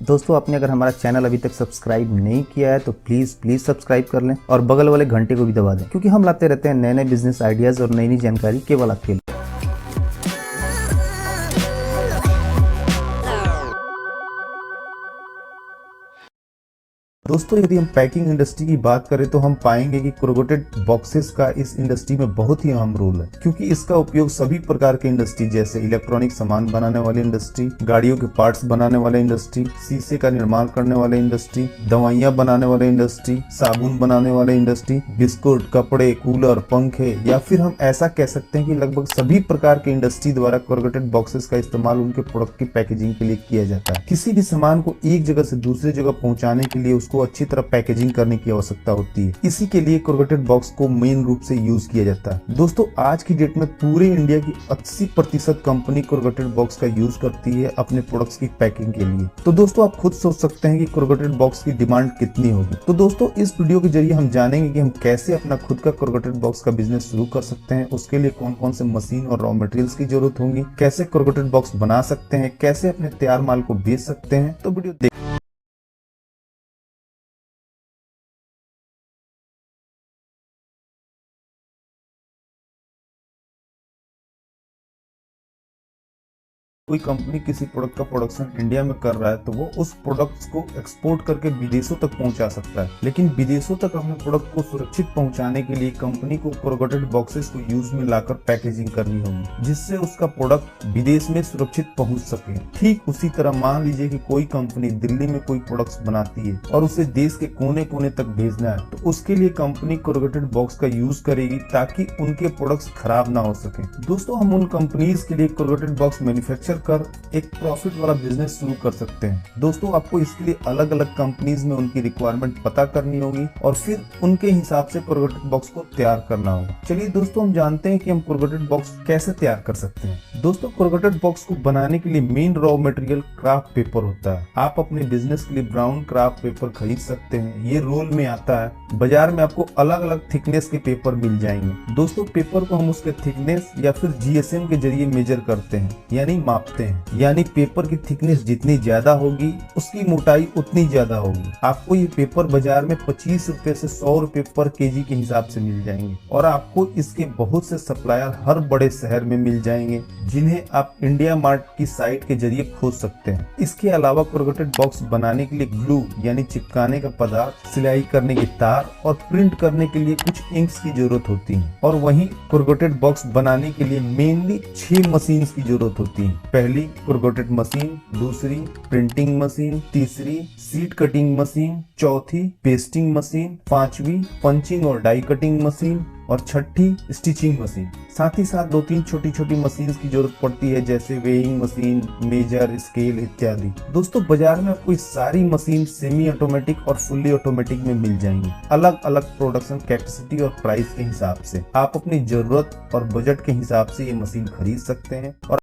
दोस्तों आपने अगर हमारा चैनल अभी तक सब्सक्राइब नहीं किया है तो प्लीज सब्सक्राइब कर लें और बगल वाले घंटे को भी दबा दें, क्योंकि हम लाते रहते हैं नए नए बिजनेस आइडियाज और नई नई जानकारी केवल आपके लिए। दोस्तों यदि हम पैकिंग इंडस्ट्री की बात करें तो हम पाएंगे कि कोरुगेटेड बॉक्सेस का इस इंडस्ट्री में बहुत ही अहम रोल है, क्योंकि इसका उपयोग सभी प्रकार के इंडस्ट्री जैसे इलेक्ट्रॉनिक सामान बनाने वाली इंडस्ट्री, गाड़ियों के पार्ट्स बनाने वाले इंडस्ट्री, शीशे का निर्माण करने वाले इंडस्ट्री, दवाइयां बनाने वाले इंडस्ट्री, साबुन बनाने वाले इंडस्ट्री, बिस्कुट, कपड़े, कूलर, पंखे, या फिर हम ऐसा कह सकते हैं कि लगभग सभी प्रकार के इंडस्ट्री द्वारा कोरुगेटेड बॉक्सेस का इस्तेमाल उनके प्रोडक्ट की पैकेजिंग के लिए किया जाता है। किसी भी सामान को एक जगह से दूसरी जगह पहुंचाने के लिए उसको अच्छी तरह पैकेजिंग करने की आवश्यकता होती है। इसी के लिए कोरुगेटेड बॉक्स को मेन रूप से यूज किया जाता है। दोस्तों आज की डेट में पूरे इंडिया की 80% कंपनी कोरुगेटेड बॉक्स का यूज करती है अपने प्रोडक्ट्स की पैकिंग के लिए। तो दोस्तों आप खुद सोच सकते हैं कि कोरुगेटेड बॉक्स की डिमांड कितनी होगी। तो दोस्तों इस वीडियो के जरिए हम जानेंगे कि हम कैसे अपना खुद का कोरुगेटेड बॉक्स का बिजनेस शुरू कर सकते हैं, उसके लिए कौन कौन से मशीन और रॉ मटेरियल्स की जरूरत होगी, कैसे कोरुगेटेड बॉक्स बना सकते हैं, कैसे अपने तैयार माल को बेच सकते हैं। तो वीडियो कोई कंपनी किसी प्रोडक्ट का प्रोडक्शन इंडिया में कर रहा है तो वो उस प्रोडक्ट्स को एक्सपोर्ट करके विदेशों तक पहुंचा सकता है, लेकिन विदेशों तक अपने प्रोडक्ट को सुरक्षित पहुंचाने के लिए कंपनी को कोरुगेटेड बॉक्सेस को यूज में लाकर पैकेजिंग करनी होगी, जिससे उसका प्रोडक्ट विदेश में सुरक्षित पहुंच सके। ठीक उसी तरह मान लीजिए कि कोई कंपनी दिल्ली में कोई प्रोडक्ट्स बनाती है और उसे देश के कोने कोने तक भेजना है, तो उसके लिए कंपनी कोरुगेटेड बॉक्स का यूज करेगी ताकि उनके प्रोडक्ट्स खराब ना हो सके। दोस्तों हम उन कंपनीज के लिए कोरुगेटेड बॉक्स मैन्युफैक्चर कर एक प्रॉफिट वाला बिजनेस शुरू कर सकते हैं। दोस्तों आपको इसके लिए अलग अलग कंपनीज में उनकी रिक्वायरमेंट पता करनी होगी और फिर उनके हिसाब से कोरुगेटेड बॉक्स को तैयार करना होगा। चलिए दोस्तों हम जानते हैं कि हम कोरुगेटेड बॉक्स कैसे तैयार कर सकते हैं। दोस्तों कोरुगेटेड बॉक्स को बनाने के लिए main raw material craft paper होता है। आप अपने बिजनेस के लिए ब्राउन क्राफ्ट पेपर खरीद सकते हैं, ये रोल में आता है। बाजार में आपको अलग अलग थिकनेस के पेपर मिल जाएंगे। दोस्तों पेपर को हम उसके थिकनेस या फिर जीएसएम के जरिए मेजर करते हैं, यानी मापते हैं। यानी पेपर की थिकनेस जितनी ज्यादा होगी उसकी मोटाई उतनी ज्यादा होगी। आपको ये पेपर बाजार में 25 रुपए से 100 रुपए पर केजी के हिसाब से मिल जाएंगे और आपको इसके बहुत से सप्लायर हर बड़े शहर में मिल जाएंगे, जिन्हें आप इंडिया मार्ट की साइट के जरिए खोज सकते हैं। इसके अलावा कोरुगेटेड बॉक्स बनाने के लिए ग्लू यानी चिपकाने का पदार्थ, सिलाई करने की तार और प्रिंट करने के लिए कुछ इंक्स की जरूरत होती है। और वहीं कोरुगेटेड बॉक्स बनाने के लिए मेनली 6 मशीन की जरूरत होती है। पहली कोरुगेटेड मशीन, दूसरी प्रिंटिंग मशीन, तीसरी सीट कटिंग मशीन, चौथी पेस्टिंग मशीन, पांचवी पंचिंग और डाई कटिंग मशीन और छठी स्टिचिंग मशीन। साथ ही साथ 2-3 छोटी छोटी मशीन की जरूरत पड़ती है, जैसे वेइंग मशीन, मेजर, स्केल इत्यादि। दोस्तों बाजार में आपको सारी मशीन सेमी ऑटोमेटिक और फुल्ली ऑटोमेटिक में मिल जाएंगी, अलग अलग प्रोडक्शन कैपेसिटी और प्राइस के हिसाब से। आप अपनी जरूरत और बजट के हिसाब से ये मशीन खरीद सकते हैं। और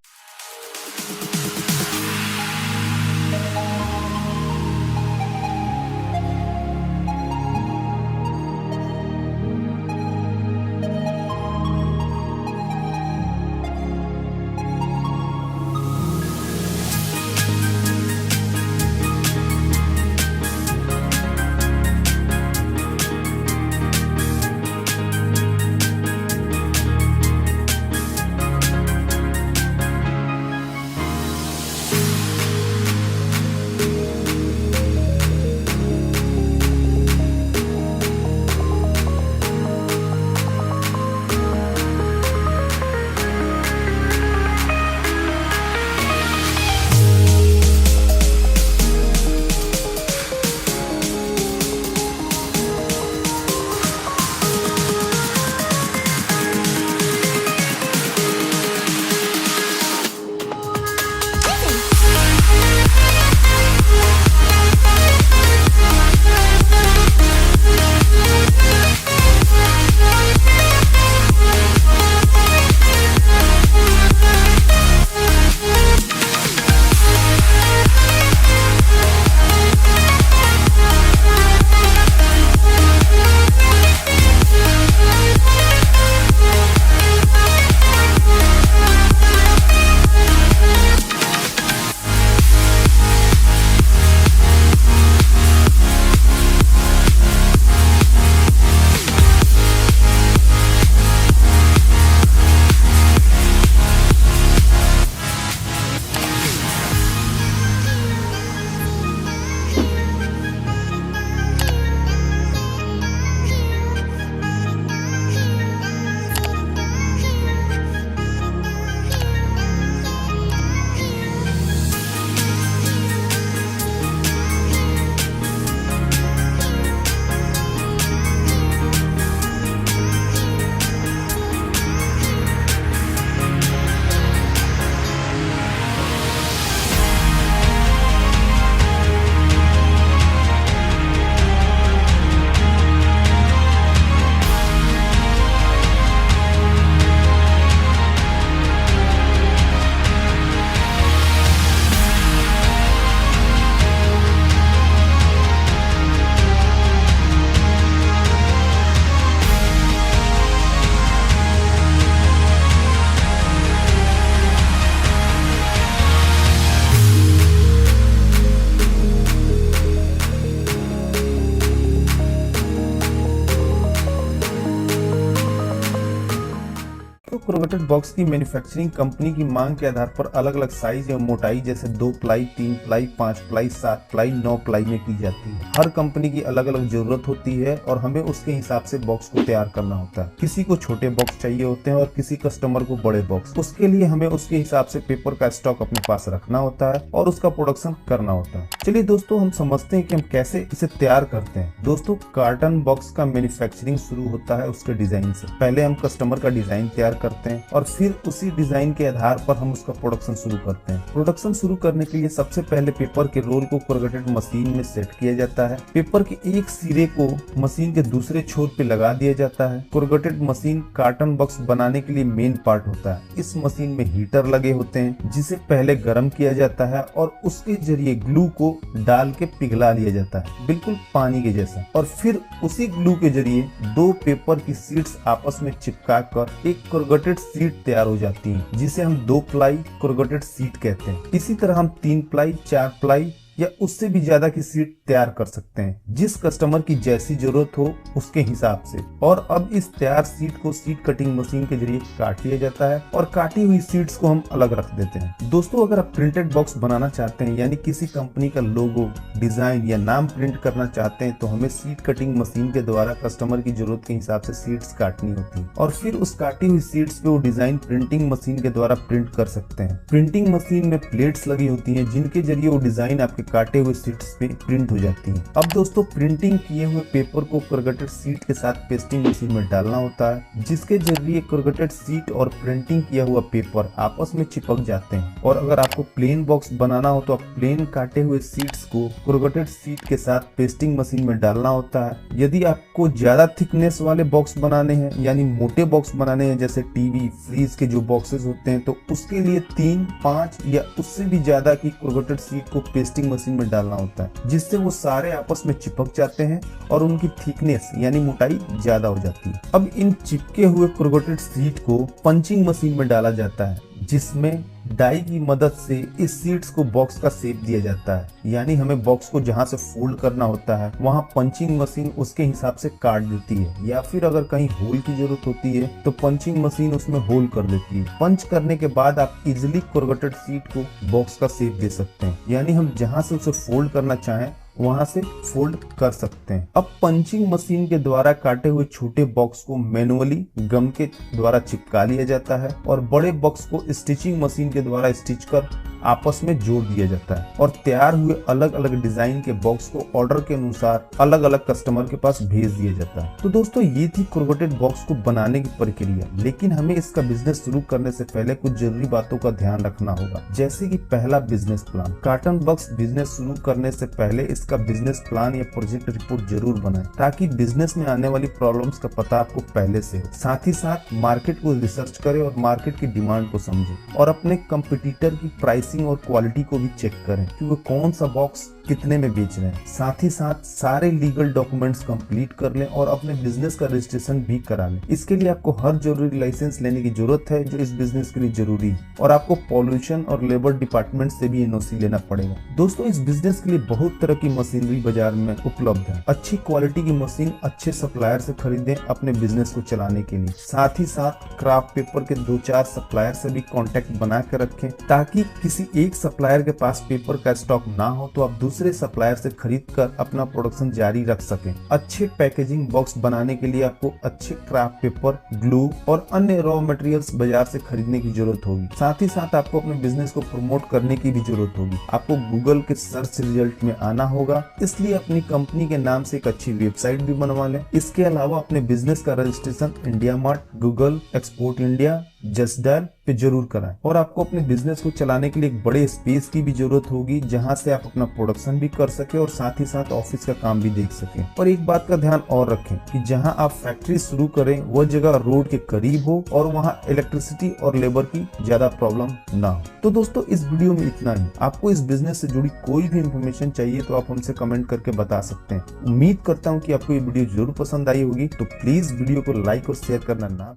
कोरुगेटेड बॉक्स की मैन्युफैक्चरिंग कंपनी की मांग के आधार पर अलग अलग साइज या मोटाई जैसे 2 ply, 3 ply, 5 ply, 7 ply, 9 ply में की जाती है। हर कंपनी की अलग अलग जरूरत होती है और हमें उसके हिसाब से बॉक्स को तैयार करना होता है। किसी को छोटे बॉक्स चाहिए होते हैं और किसी कस्टमर को बड़े बॉक्स। उसके लिए हमें उसके हिसाब से पेपर का स्टॉक अपने पास रखना होता है और उसका प्रोडक्शन करना होता है। चलिए दोस्तों, हम समझते हैं कि हम कैसे इसे तैयार करते हैं। दोस्तों, कार्टन बॉक्स का मैन्युफैक्चरिंग शुरू होता है उसके डिजाइन से। पहले हम कस्टमर का डिजाइन तैयार करते हैं और फिर उसी डिजाइन के आधार पर हम उसका प्रोडक्शन शुरू करते हैं। प्रोडक्शन शुरू करने के लिए सबसे पहले पेपर के रोल को कोरुगेटेड मशीन में सेट किया जाता है। पेपर के एक सिरे को मशीन के दूसरे छोर पे लगा दिया जाता है। कोरुगेटेड मशीन कार्टन बॉक्स बनाने के लिए मेन पार्ट होता है। इस मशीन में हीटर लगे होते हैं जिसे पहले गर्म किया जाता है और उसके जरिए ग्लू को डाल के पिघला लिया जाता है, बिल्कुल पानी के जैसा। और फिर उसी ग्लू के जरिए दो पेपर की शीट्स आपस में चिपका कर एक कोरुगेटेड शीट तैयार हो जाती है, जिसे हम 2 प्लाई कोरुगेटेड शीट कहते हैं। इसी तरह हम 3 प्लाई, 4 प्लाई या उससे भी ज्यादा की सीट तैयार कर सकते हैं, जिस कस्टमर की जैसी जरूरत हो उसके हिसाब से। और अब इस तैयार सीट को सीट कटिंग मशीन के जरिए काट लिया जाता है और काटी हुई सीट्स को हम अलग रख देते हैं। दोस्तों, अगर आप प्रिंटेड बॉक्स बनाना चाहते हैं, यानी किसी कंपनी का लोगो, डिजाइन या नाम प्रिंट करना चाहते हैं, तो हमें सीट कटिंग मशीन के द्वारा कस्टमर की जरूरत के हिसाब से सीट्स काटनी होती है और फिर उस काटी हुई सीट्स पे वो डिजाइन प्रिंटिंग मशीन के द्वारा प्रिंट कर सकते हैं। प्रिंटिंग मशीन में प्लेट्स लगी होती है जिनके जरिए वो डिजाइन आपके काटे हुए शीट्स पे प्रिंट हो जाती है। अब दोस्तों, प्रिंटिंग किए हुए पेपर को कोरुगेटेड शीट के साथ पेस्टिंग मशीन में डालना होता है, जिसके जरिए कोरुगेटेड शीट और प्रिंटिंग किया हुआ पेपर आपस में चिपक जाते हैं। और अगर आपको प्लेन बॉक्स बनाना हो तो आप प्लेन काटे हुए शीट्स को कोरुगेटेड शीट के साथ पेस्टिंग मशीन में डालना होता है। यदि आपको ज्यादा थिकनेस वाले बॉक्स बनाने हैं, यानी मोटे बॉक्स बनाने हैं, जैसे टीवी, फ्रिज के जो बॉक्सेस होते हैं, तो उसके लिए 3, 5 या उससे भी ज्यादा की कोरुगेटेड शीट को पेस्टिंग मशीन में डालना होता है, जिससे वो सारे आपस में चिपक जाते हैं और उनकी थिकनेस यानी मोटाई ज्यादा हो जाती है। अब इन चिपके हुए कोरुगेटेड शीट को पंचिंग मशीन में डाला जाता है, जिसमें डाई की मदद से इस शीट्स को बॉक्स का शेप दिया जाता है। यानी हमें बॉक्स को जहां से फोल्ड करना होता है वहां पंचिंग मशीन उसके हिसाब से काट देती है, या फिर अगर कहीं होल की जरूरत होती है तो पंचिंग मशीन उसमें होल कर देती है। पंच करने के बाद आप इजिली कोरुगेटेड शीट को बॉक्स का शेप दे सकते हैं, यानी हम जहां से उसे फोल्ड करना चाहें वहां से फोल्ड कर सकते हैं। अब पंचिंग मशीन के द्वारा काटे हुए छोटे बॉक्स को मैनुअली गम के द्वारा चिपका लिया जाता है और बड़े बॉक्स को स्टिचिंग मशीन के द्वारा स्टिच कर आपस में जोड़ दिया जाता है और तैयार हुए अलग अलग डिजाइन के बॉक्स को ऑर्डर के अनुसार अलग अलग कस्टमर के पास भेज दिया जाता है। तो दोस्तों, ये थी कोरुगेटेड बॉक्स को बनाने की प्रक्रिया। लेकिन हमें इसका बिजनेस शुरू करने से पहले कुछ जरूरी बातों का ध्यान रखना होगा, जैसे कि पहला, business plan. Carton box business शुरू करने से पहले इसका बिजनेस प्लान या प्रोजेक्ट रिपोर्ट जरूर बनाएं, ताकि बिजनेस में आने वाली प्रॉब्लम्स का पता आपको पहले से हो। साथ ही साथ मार्केट को रिसर्च करें और मार्केट की डिमांड को समझें और अपने कंपटीटर की प्राइसिंग और क्वालिटी को भी चेक करें कि वो कौन सा बॉक्स कितने में बेच रहे हैं। साथ ही साथ सारे लीगल डॉक्यूमेंट्स कंप्लीट कर लें और अपने बिजनेस का रजिस्ट्रेशन भी करा लें। इसके लिए आपको हर जरूरी लाइसेंस लेने की जरूरत है जो इस बिजनेस के लिए जरूरी है, और आपको पॉल्यूशन और लेबर डिपार्टमेंट से भी एनओसी लेना पड़ेगा। दोस्तों, इस बिजनेस के लिए बहुत तरह की मशीनरी बाजार में उपलब्ध है। अच्छी क्वालिटी की मशीन अच्छे सप्लायर से खरीदें अपने बिजनेस को चलाने के लिए। साथ ही साथ क्राफ्ट पेपर के 2-4 सप्लायर से भी कॉन्टेक्ट बना कर रखें, ताकि किसी एक सप्लायर के पास पेपर का स्टॉक ना हो तो आप दूसरे सप्लायर से खरीद कर अपना प्रोडक्शन जारी रख सकें। अच्छे पैकेजिंग बॉक्स बनाने के लिए आपको अच्छे क्राफ्ट पेपर, ग्लू और अन्य रॉ मटेरियल्स बाजार से खरीदने की जरूरत होगी। साथ ही साथ आपको अपने बिजनेस को प्रमोट करने की भी जरूरत होगी। आपको गूगल के सर्च रिजल्ट में आना होगा, इसलिए अपनी कंपनी के नाम से एक अच्छी वेबसाइट भी बनवा लें। इसके अलावा अपने बिजनेस का registration India mart, Google, export India, just dial पे जरूर कराएं। और आपको अपने बिजनेस को चलाने के लिए एक बड़े स्पेस की भी जरूरत होगी, जहां से आप अपना प्रोडक्शन भी कर सके और साथ ही साथ ऑफिस का काम भी देख सके। और एक बात का ध्यान और रखें कि जहां आप फैक्ट्री शुरू करें वह जगह रोड के करीब हो और वहां इलेक्ट्रिसिटी और लेबर की ज्यादा प्रॉब्लम ना हो। तो दोस्तों, इस वीडियो में इतना ही। आपको इस बिजनेस से जुड़ी कोई भी इंफॉर्मेशन चाहिए तो आप हमसे कमेंट करके बता सकते हैं। उम्मीद करता हूँ कि आपको ये वीडियो जरूर पसंद आई होगी, तो प्लीज वीडियो को लाइक और शेयर करना ना